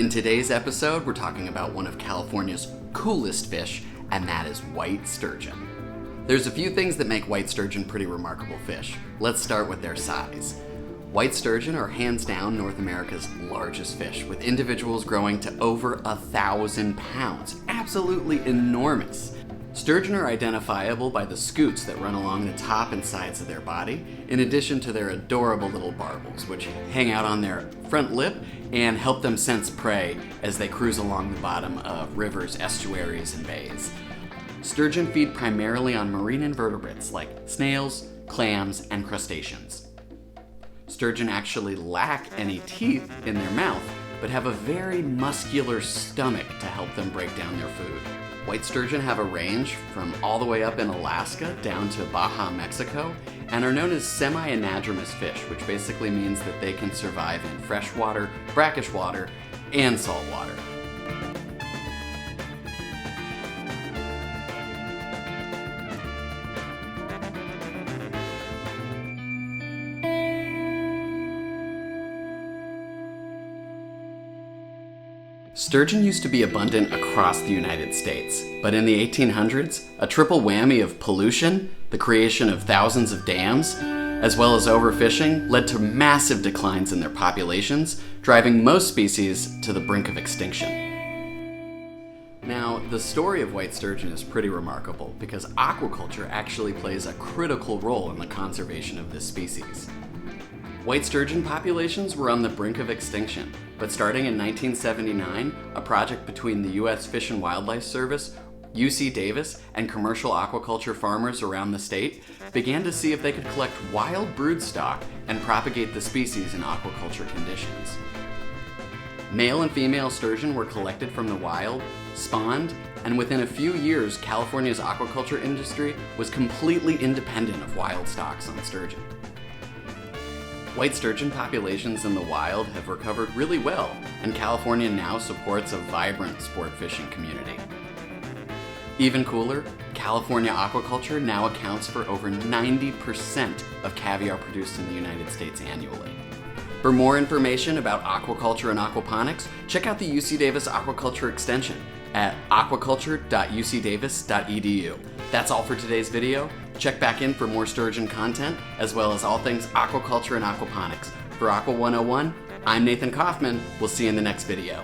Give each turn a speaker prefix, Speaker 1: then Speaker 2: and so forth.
Speaker 1: In today's episode, we're talking about one of California's coolest fish, and that is white sturgeon. There's a few things that make white sturgeon pretty remarkable fish. Let's start with their size. White sturgeon are hands down North America's largest fish, with individuals growing to over 1,000 pounds. Absolutely enormous. Sturgeon are identifiable by the scutes that run along the top and sides of their body, in addition to their adorable little barbels, which hang out on their front lip and help them sense prey as they cruise along the bottom of rivers, estuaries, and bays. Sturgeon feed primarily on marine invertebrates like snails, clams, and crustaceans. Sturgeon actually lack any teeth in their mouth, but have a very muscular stomach to help them break down their food. White sturgeon have a range from all the way up in Alaska down to Baja, Mexico, and are known as semi-anadromous fish, which basically means that they can survive in freshwater, brackish water, and salt water. Sturgeon used to be abundant across the United States, but in the 1800s, a triple whammy of pollution, the creation of thousands of dams, as well as overfishing led to massive declines in their populations, driving most species to the brink of extinction. Now, the story of white sturgeon is pretty remarkable because aquaculture actually plays a critical role in the conservation of this species. White sturgeon populations were on the brink of extinction, but starting in 1979, a project between the U.S. Fish and Wildlife Service, UC Davis, and commercial aquaculture farmers around the state began to see if they could collect wild broodstock and propagate the species in aquaculture conditions. Male and female sturgeon were collected from the wild, spawned, and within a few years, California's aquaculture industry was completely independent of wild stocks on sturgeon. White sturgeon populations in the wild have recovered really well, and California now supports a vibrant sport fishing community. Even cooler, California aquaculture now accounts for over 90% of caviar produced in the United States annually. For more information about aquaculture and aquaponics, check out the UC Davis Aquaculture Extension at aquaculture.ucdavis.edu. That's all for today's video. Check back in for more sturgeon content, as well as all things aquaculture and aquaponics. For Aqua 101, I'm Nathan Kaufman. We'll see you in the next video.